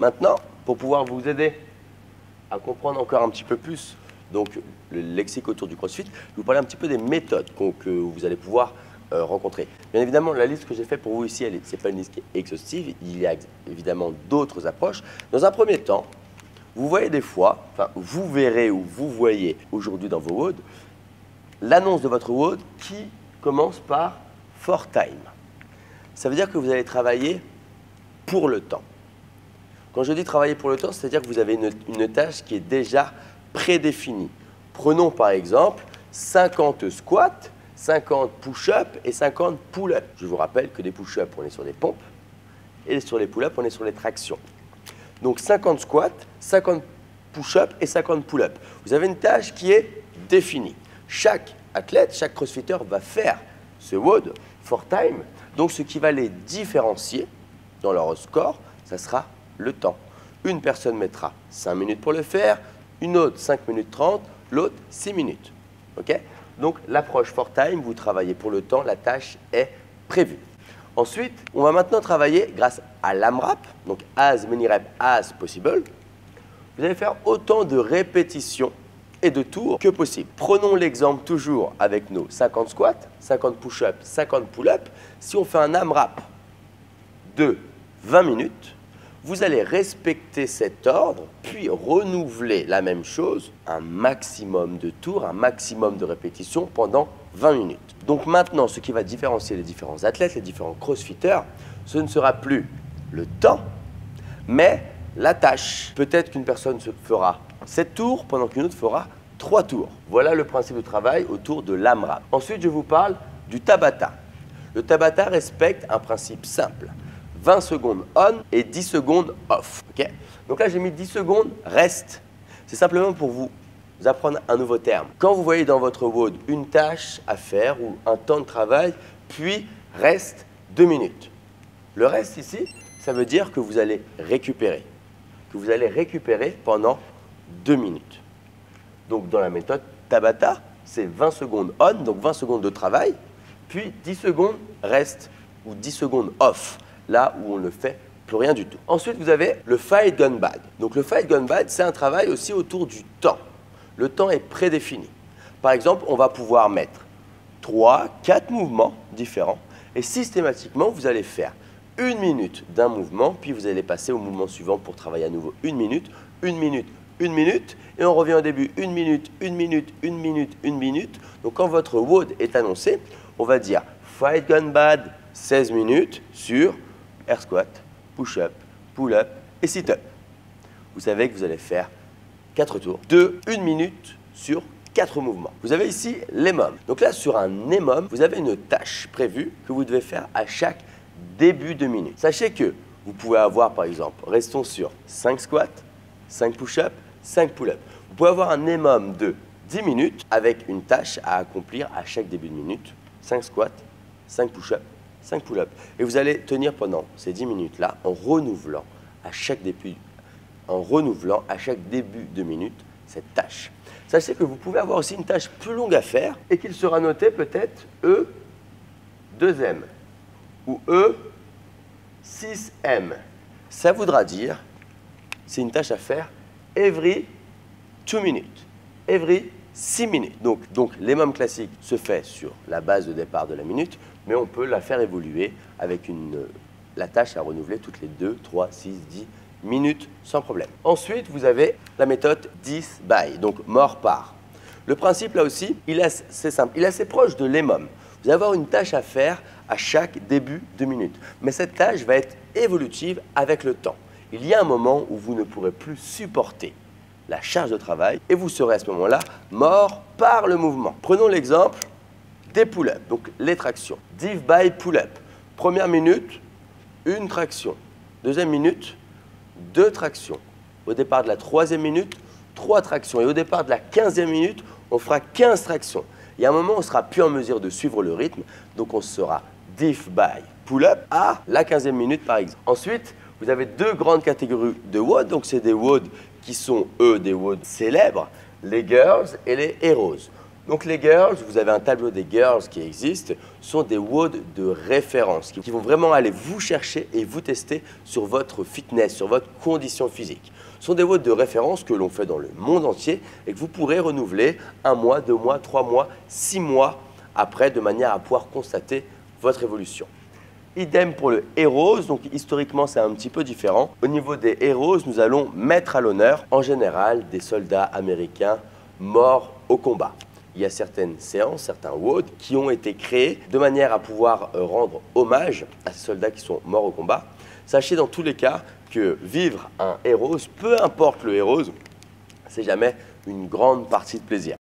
Maintenant, pour pouvoir vous aider à comprendre encore un petit peu plus donc, le lexique autour du CrossFit, je vais vous parler un petit peu des méthodes que vous allez pouvoir rencontrer. Bien évidemment, la liste que j'ai faite pour vous ici, ce n'est pas une liste exhaustive. Il y a évidemment d'autres approches. Dans un premier temps, vous voyez des fois, enfin vous verrez ou vous voyez aujourd'hui dans vos WOD, l'annonce de votre WOD qui commence par for time. Ça veut dire que vous allez travailler pour le temps. Quand je dis travailler pour le temps, c'est-à-dire que vous avez une tâche qui est déjà prédéfinie. Prenons par exemple 50 squats, 50 push-ups et 50 pull-ups. Je vous rappelle que les push-ups, on est sur des pompes et sur les pull-ups, on est sur les tractions. Donc 50 squats, 50 push-ups et 50 pull-ups. Vous avez une tâche qui est définie. Chaque athlète, chaque crossfitter va faire ce WOD for time. Donc ce qui va les différencier dans leur score, ça sera le temps. Une personne mettra 5 minutes pour le faire, une autre 5 minutes 30, l'autre 6 minutes. Okay? Donc l'approche for time, vous travaillez pour le temps, la tâche est prévue. Ensuite, on va maintenant travailler grâce à l'AMRAP, donc as many reps as possible. Vous allez faire autant de répétitions et de tours que possible. Prenons l'exemple toujours avec nos 50 squats, 50 push-ups, 50 pull-ups. Si on fait un AMRAP de 20 minutes, vous allez respecter cet ordre, puis renouveler la même chose, un maximum de tours, un maximum de répétitions pendant 20 minutes. Donc maintenant, ce qui va différencier les différents athlètes, les différents crossfitters, ce ne sera plus le temps, mais la tâche. Peut-être qu'une personne se fera 7 tours, pendant qu'une autre fera 3 tours. Voilà le principe de travail autour de l'AMRAP. Ensuite, je vous parle du Tabata. Le Tabata respecte un principe simple. 20 secondes on et 10 secondes off. Okay? Donc là, j'ai mis 10 secondes rest. C'est simplement pour vous apprendre un nouveau terme. Quand vous voyez dans votre WOD une tâche à faire ou un temps de travail, puis reste 2 minutes. Le reste ici, ça veut dire que vous allez récupérer. Que vous allez récupérer pendant 2 minutes. Donc dans la méthode Tabata, c'est 20 secondes on, donc 20 secondes de travail, puis 10 secondes rest ou 10 secondes off. Là où on ne fait plus rien du tout. Ensuite, vous avez le Fight Gun Bag. Donc le Fight Gun Bag, c'est un travail aussi autour du temps. Le temps est prédéfini. Par exemple, on va pouvoir mettre 3, 4 mouvements différents et systématiquement, vous allez faire 1 minute d'un mouvement, puis vous allez passer au mouvement suivant pour travailler à nouveau 1 minute, 1 minute, 1 minute, et on revient au début 1 minute, 1 minute, 1 minute, 1 minute. Donc quand votre WOD est annoncé, on va dire Fight Gun Bag 16 minutes sur air squat, push-up, pull-up et sit-up. Vous savez que vous allez faire 4 tours de 1 minute sur 4 mouvements. Vous avez ici l'EMOM. Donc là, sur un EMOM, vous avez une tâche prévue que vous devez faire à chaque début de minute. Sachez que vous pouvez avoir, par exemple, restons sur 5 squats, 5 push-up, 5 pull-up. Vous pouvez avoir un EMOM de 10 minutes avec une tâche à accomplir à chaque début de minute. 5 squats, 5 push-up, 5 pull-ups. Et vous allez tenir pendant ces 10 minutes-là en renouvelant à chaque début de minute cette tâche. Sachez que vous pouvez avoir aussi une tâche plus longue à faire et qu'il sera noté peut-être E2M ou E6M. Ça voudra dire, c'est une tâche à faire every 2 minutes, every 6 minutes. Donc l'EMOM classique se fait sur la base de départ de la minute, mais on peut la faire évoluer avec la tâche à renouveler toutes les 2, 3, 6, 10 minutes sans problème. Ensuite, vous avez la méthode 10 by, donc mort par. Le principe là aussi, c'est simple, il est assez proche de l'EMOM. Vous allez avoir une tâche à faire à chaque début de minute, mais cette tâche va être évolutive avec le temps. Il y a un moment où vous ne pourrez plus supporter la charge de travail et vous serez à ce moment-là mort par le mouvement. Prenons l'exemple des pull-ups, donc les tractions. Div by pull-up. Première minute, une traction. Deuxième minute, 2 tractions. Au départ de la 3e minute, 3 tractions. Et au départ de la 15e minute, on fera 15 tractions. Il y a un moment où on ne sera plus en mesure de suivre le rythme, donc on sera div by pull-up à la 15e minute par exemple. Ensuite, vous avez 2 grandes catégories de WOD, donc c'est des WOD qui sont, eux, des WOD célèbres, les girls et les heroes. Donc les girls, vous avez un tableau des girls qui existe, sont des WOD de référence qui vont vraiment aller vous chercher et vous tester sur votre fitness, sur votre condition physique. Ce sont des WOD de référence que l'on fait dans le monde entier et que vous pourrez renouveler 1 mois, 2 mois, 3 mois, 6 mois après de manière à pouvoir constater votre évolution. Idem pour le Heroes, donc historiquement c'est un petit peu différent. Au niveau des Heroes, nous allons mettre à l'honneur en général des soldats américains morts au combat. Il y a certaines séances, certains WOD qui ont été créés de manière à pouvoir rendre hommage à ces soldats qui sont morts au combat. Sachez dans tous les cas que vivre un Heroes, peu importe le Heroes, c'est jamais une grande partie de plaisir.